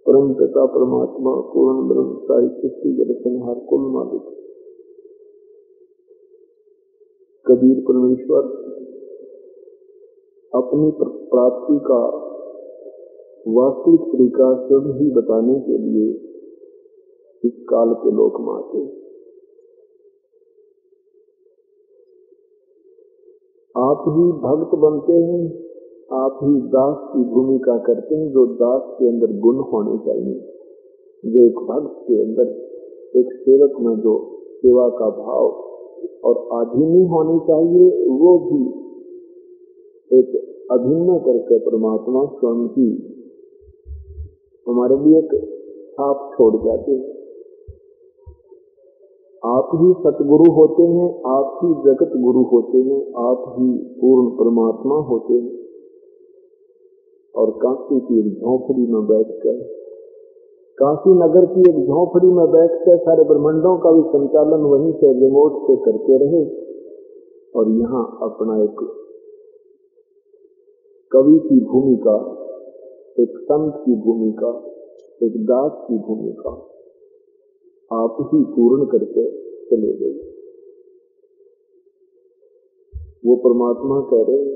परम पिता परमात्मा पूर्ण ब्रह्म सारी सृष्टि जगत संहार कुल मालिक कबीर परमेश्वर अपनी प्राप्ति का वास्तविक तरीका स्वयं ही बताने के लिए इस काल के लोक में आते। आप ही भक्त बनते हैं, आप ही दास की भूमिका करते हैं। जो दास के अंदर गुण होने चाहिए, जो एक भक्त के अंदर, एक सेवक में जो सेवा का भाव और आधीनी होनी चाहिए, वो भी एक अभिन्न करके परमात्मा स्वयं की हमारे लिए एक छाप छोड़ जाते हैं। आप ही सतगुरु होते हैं, आप ही जगत गुरु होते हैं, आप ही पूर्ण परमात्मा होते हैं। और काशी की एक झोंपड़ी में बैठकर, काशी नगर की एक झोंपड़ी में बैठकर सारे ब्रह्मांडों का भी संचालन वहीं से रिमोट से करते रहे और यहाँ अपना एक कवि की भूमिका, एक संत की भूमिका, एक दास की भूमिका आप ही पूर्ण करके चले गए। वो परमात्मा कह रहे हैं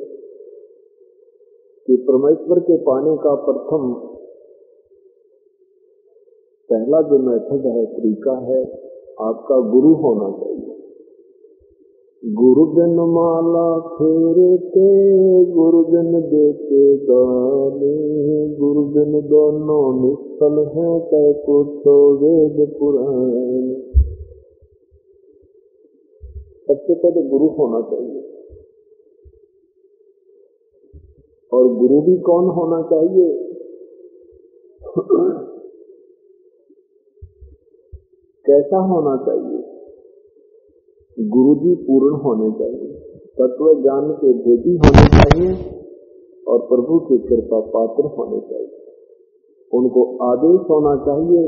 कि परमेश्वर के पाने का प्रथम पहला जो मेथड है, तरीका है, आपका गुरु होना चाहिए। गुरु बिन माला फेरते, गुरु बिन देते गाने, गुरु बिन दोनों निष्फल है, कह पूछो वेद पुराण। सबसे पहले गुरु होना चाहिए। और गुरु भी कौन होना चाहिए? कैसा होना चाहिए? गुरु जी पूर्ण होने चाहिए, तत्व ज्ञान के भेदी होने चाहिए और प्रभु की कृपा पात्र होने चाहिए। उनको आदेश होना चाहिए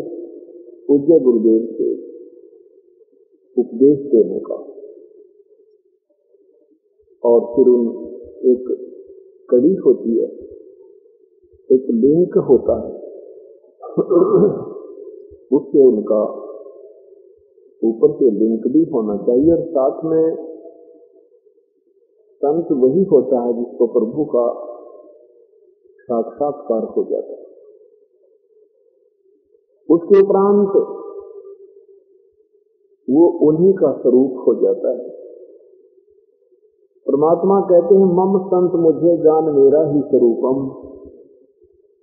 पूज्य गुरुदेव से उपदेश देने का। और फिर उन एक कड़ी होती है, एक लिंक होता है, उससे उनका ऊपर से लिंक भी होना चाहिए। और साथ में संत वही होता है जिसको प्रभु का साक्षात्कार हो जाता है। उसके उपरांत वो उन्हीं का स्वरूप हो जाता है। परमात्मा कहते हैं मम संत मुझे जान मेरा ही स्वरूपम।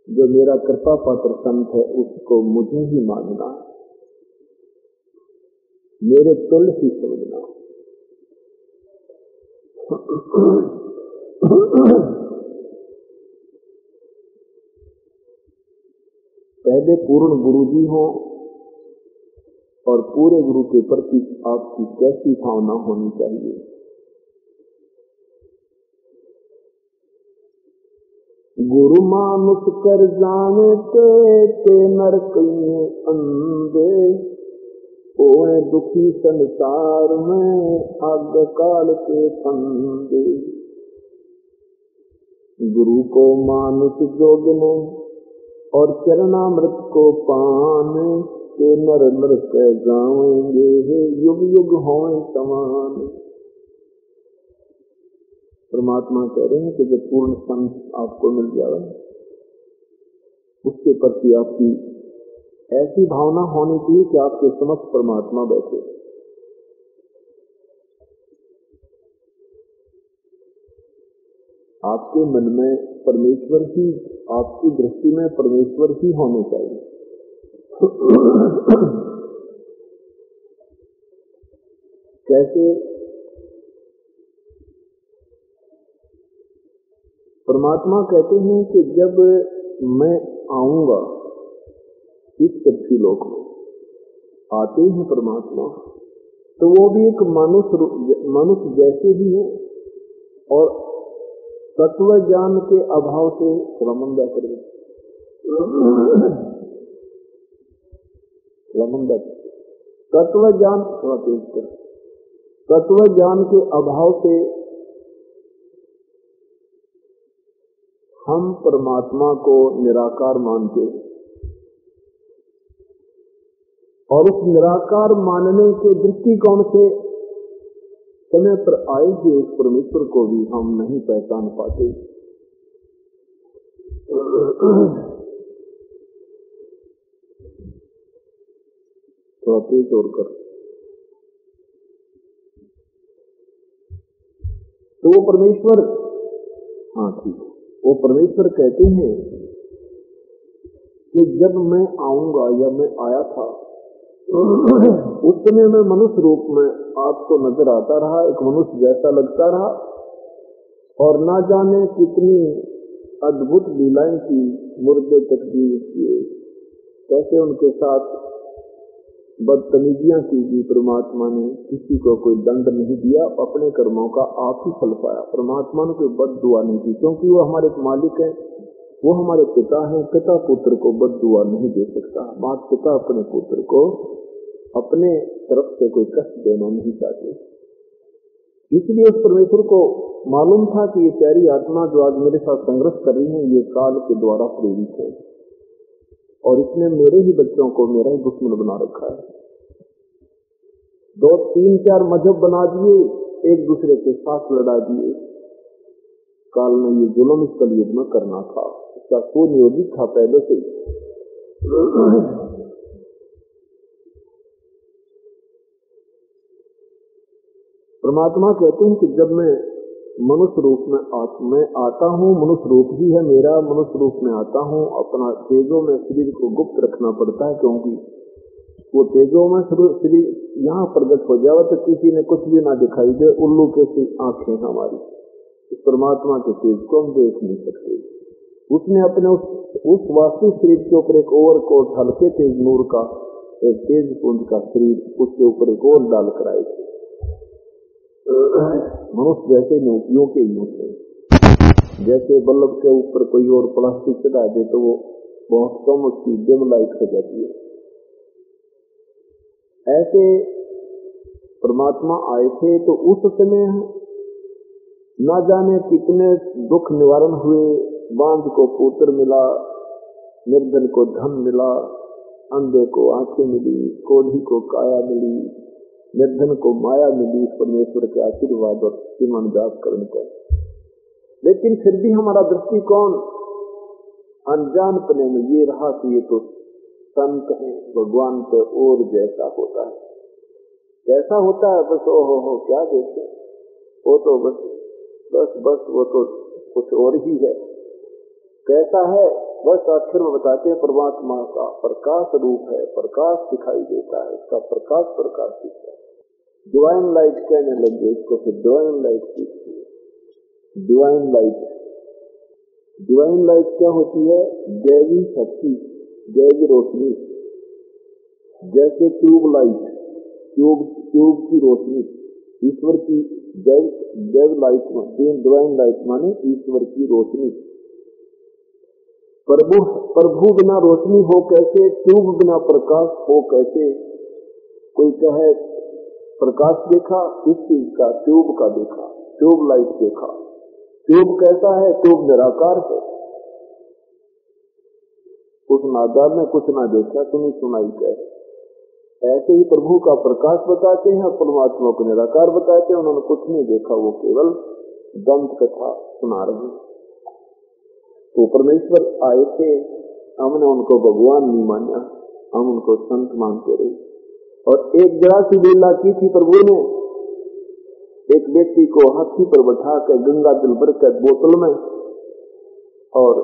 जो मेरा कृपा पात्र संत है उसको मुझे ही मानना, मेरे तुल्य ही समझना। पहले पूर्ण गुरु जी हो और पूरे गुरु के प्रति आपकी कैसी भावना होनी चाहिए। गुरु मानुष कर जानते ते नरक में अंधे, ओए दुखी संसार में आग काल के फंदे। गुरु को मानुष जोगने और चरणामृत को पान, के नर नर के जाएंगे युग युग होए समान। परमात्मा कह रहे हैं कि जब पूर्ण संत आपको मिल जाए, उसके प्रति आपकी ऐसी भावना होनी चाहिए कि आपके समस्त परमात्मा बैठे। आपके मन में परमेश्वर ही, आपकी दृष्टि में परमेश्वर ही होने चाहिए। कैसे? परमात्मा कहते हैं कि जब मैं आऊंगा इस पृथ्वी लोक में, आते हैं परमात्मा, तो वो भी एक मनुष्य जैसे ही है और तत्व ज्ञान के अभाव से रमंदा करें, तत्व ज्ञान तत्व ज्ञान के अभाव से हम परमात्मा को निराकार मानते हैं। और उस निराकार मानने के दृष्टिकोण से समय पर आए हुए उस परमेश्वर को भी हम नहीं पहचान पाते। थोड़ा तेज और कर। तो वो परमेश्वर, हाँ ठीक, वो परमेश्वर कहते हैं कि जब मैं आऊंगा या मैं आया था उस समय मैं मनुष्य रूप में आपको नजर आता रहा, एक मनुष्य जैसा लगता रहा, और ना जाने कितनी अद्भुत लीलाएं की, मुर्दे तकदीर किए, कैसे उनके साथ बदतमीजियां की परमात्मा ने। किसी को कोई दंड नहीं दिया, अपने कर्मों का आप ही फल पाया। परमात्मा ने कोई बद दुआ नहीं की, क्योंकि वो हमारे मालिक हैं, वो हमारे पिता हैं। पिता पुत्र को बद दुआ नहीं दे सकता। माता पिता अपने पुत्र को अपने तरफ से कोई कष्ट देना नहीं चाहते। इसलिए उस परमेश्वर को मालूम था कि ये प्यारी आत्मा जो आज मेरे साथ संघर्ष कर रही है, ये काल के द्वारा प्रेरित है, और इसने मेरे ही बच्चों को मेरा ही दुश्मन बना रखा है। 2, 3, 4 मजहब बना दिए, एक दूसरे के साथ लड़ा दिए। काल में ये जुल्म इस कलयुग में करना था, इसका सुनियोजित था पहले से। परमात्मा कहते हैं कि जब मैं मनुष्य रूप में आता हूँ, मनुष्य रूप ही है मेरा, मनुष्य रूप में आता हूँ। अपना तेजों में शरीर को गुप्त रखना पड़ता है, क्योंकि वो तेजों में शरीर यहाँ प्रकट हो जाए तो किसी ने कुछ भी ना दिखाई दे, उल्लू कैसी आंखें हमारी, इस परमात्मा के तेज को हम देख नहीं सकते। उसने अपने उस वास्तविक शरीर के ऊपर एक और कोट हल्के तेज नूर का, एक तेज पुंज का शरीर, उसके ऊपर एक और डाल कर आए थे। मनुष्य जैसे यूं के यूं थे, जैसे बल्ब के ऊपर कोई और प्लास्टिक चढ़ा दे तो वो बहुत कम उसकी डिम लाइट हो जाती है। ऐसे परमात्मा आए थे, तो उस समय ना जाने कितने दुख निवारण हुए। बांझ को पुत्र मिला, निर्धन को धन मिला, अंधे को आंखें मिली, कोढ़ी को काया मिली, निर्धन को माया मिली, परमेश्वर के आशीर्वाद और ईमान जाप करने का। लेकिन फिर भी हमारा दृष्टिकोण अनजानपने में ये रहा कि ये तो संत है, भगवान पे और जैसा होता है, कैसा होता है, बस ओ हो क्या देखे, वो तो बस वो तो कुछ और ही है। कैसा है, बस आखिर में बताते हैं परमात्मा का प्रकाश रूप है, प्रकाश दिखाई देता है, इसका प्रकाश दिखता है। डिवाइन लाइट कहने लगे इसको, फिर डिवाइन लाइट सीखती है। डिवाइन लाइट क्या होती है? दैवी शक्ति, दैवी रोशनी। जैसे ट्यूब लाइट, ट्यूब की रोशनी, ईश्वर की दैव लाइट, डिवाइन लाइट माने ईश्वर की रोशनी। प्रभु बिना रोशनी हो कैसे, ट्यूब बिना प्रकाश हो कैसे। कोई कहे प्रकाश देखा, किस चीज का? ट्यूब का देखा, ट्यूब लाइट देखा। ट्यूब कैसा है? ट्यूब निराकार है, उस नादार ने कुछ ना देखा, सुनी सुनाई कहे। ऐसे ही प्रभु का प्रकाश बताते हैं, परमात्मा को निराकार बताते हैं। उन्होंने कुछ नहीं देखा, वो केवल दंत कथा सुना रहे हैं। तो परमेश्वर आए थे, हमने उनको भगवान नहीं माना, हम उनको संत मानते रहे। और एक जरा सी लीला की थी प्रभु ने, एक व्यक्ति को हाथी पर बैठा कर गंगा जल भर कर बोतल में और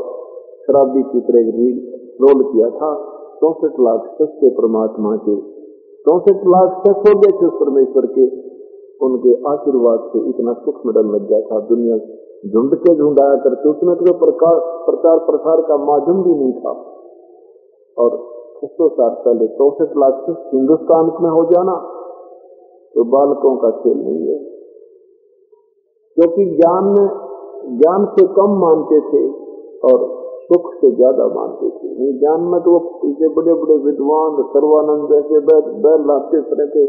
शराबी की तरह रोल किया था। 64 लाख सच्चे परमात्मा के 64 लाख सच हो गए थे उस परमेश्वर के। उनके आशीर्वाद से इतना सुख मिलने लग गया था। दुनिया ढूंढ के ढूंढाया करते, उसमें तो प्रचार प्रसार का माध्यम भी नहीं था। और 600 साल पहले 64 लाख हिंदुस्तान में हो जाना तो बालकों का खेल नहीं है, क्योंकि ज्ञान से कम मानते थे और सुख से ज्यादा मानते थे। ज्ञान में तो पीछे बड़े बड़े विद्वान सर्वानंद जैसे बैल लाते तरह के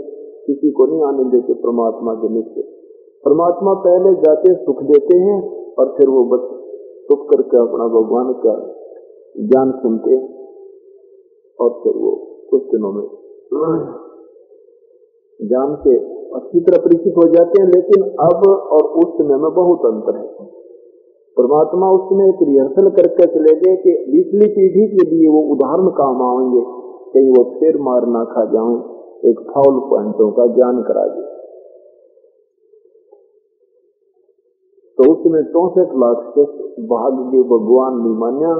किसी को नहीं आने देते परमात्मा के नीचे। परमात्मा पहले जाते सुख देते हैं और फिर वो बस सुख करके अपना भगवान का ज्ञान सुनते और फिर वो कुछ दिनों में ज्ञान से अच्छी तरह परिचित हो जाते हैं, लेकिन अब और उस समय में बहुत अंतर है। परमात्मा उस समय एक रिहर्सल करके चले गए कि 20वीं पीढ़ी के लिए वो उदाहरण काम आएंगे, कहीं वो फिर मार ना खा जाऊं, एक फाउल पॉइंटों का ज्ञान करा दे। तो उसमें 64 लाख से भाग के भगवान ने मान्या,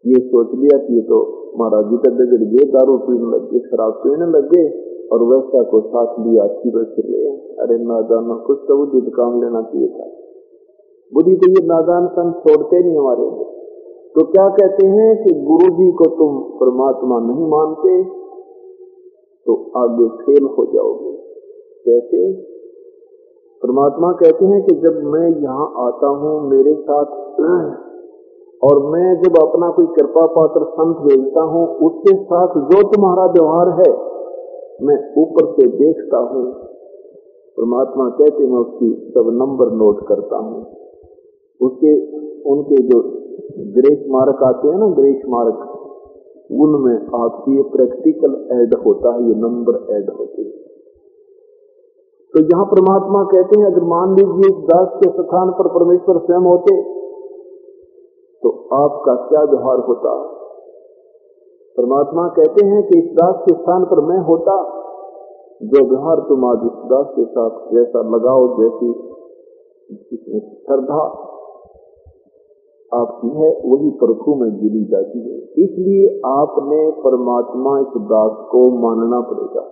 ये सोच लिया कि ये तो महाराज जी का बिगड़ गए, दारू पीने लग गए, शराब पीने लग गए, और वैसा को साथ लिया अच्छी बस ले। अरे नादान, कुछ तो बुद्धि काम लेना चाहिए था। बुद्धि तो ये नादान सन छोड़ते नहीं हमारे। तो क्या कहते हैं कि गुरु जी को तुम परमात्मा नहीं मानते तो आगे फेल हो जाओगे। कैसे? परमात्मा कहते हैं कि जब मैं यहाँ आता हूँ मेरे साथ, और मैं जब अपना कोई कृपा पात्र संत भेजता हूँ, उसके साथ जो तुम्हारा व्यवहार है मैं ऊपर से देखता हूँ। परमात्मा कहते मैं उसकी सब नंबर नोट करता हूँ। उसके उनके जो ग्रेस मार्क आते हैं ना, ग्रेस मार्क, उनमें आपकी ये प्रैक्टिकल ऐड होता है, ये नंबर ऐड होते हैं। तो यहाँ परमात्मा कहते हैं अगर मान लीजिए इस दास के स्थान पर परमेश्वर स्वयं होते तो आपका क्या व्यवहार होता? परमात्मा कहते हैं कि इस दास के स्थान पर मैं होता, जो व्यवहार तुम आज इस दास के साथ जैसा लगाओ, जैसी श्रद्धा आपकी है, वही प्रभु में गिरी जाती है। इसलिए आपने परमात्मा इस दास को मानना पड़ेगा।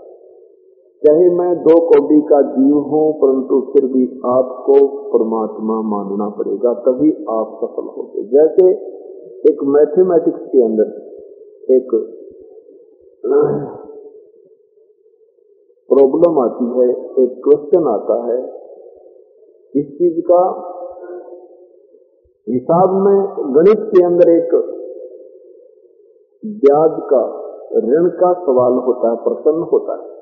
चाहे मैं 2 कौड़ी का जीव हूं, परंतु फिर भी आपको परमात्मा मानना पड़ेगा, तभी आप सफल होंगे। जैसे एक मैथमेटिक्स के अंदर एक प्रॉब्लम आती है, एक क्वेश्चन आता है, इस चीज का हिसाब में गणित के अंदर एक ब्याज का, ऋण का सवाल होता है, प्रश्न होता है,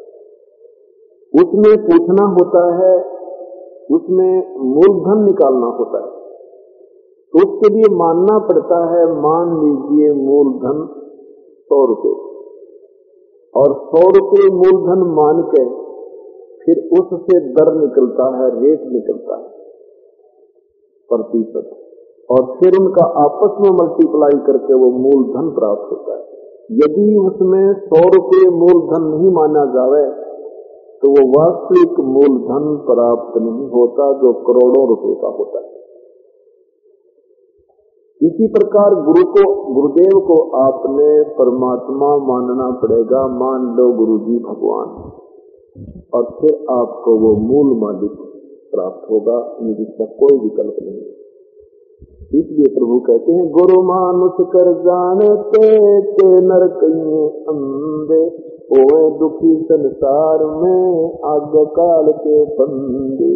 उसमें पूछना होता है, उसमें मूलधन निकालना होता है। तो उसके लिए मानना पड़ता है, मान लीजिए मूलधन 100 रुपये, और 100 रुपये मूलधन मान के फिर उससे दर निकलता है, रेट निकलता है, प्रतिशत, और फिर उनका आपस में मल्टीप्लाई करके वो मूलधन प्राप्त होता है। यदि उसमें 100 रुपये मूलधन नहीं माना जावे तो वो वास्तविक मूलधन प्राप्त नहीं होता, जो करोड़ों रुपए का होता है। इसी प्रकार गुरुदेव को आपने परमात्मा मानना पड़ेगा। मान लो गुरु जी भगवान, और फिर आपको वो मूल मालिक प्राप्त होगा, जिसका कोई विकल्प नहीं। इसलिए प्रभु कहते हैं गुरु मानुष कर जानते ते नर कहिए अंधे, ओए दुखी संसार में आग काल के बंदे।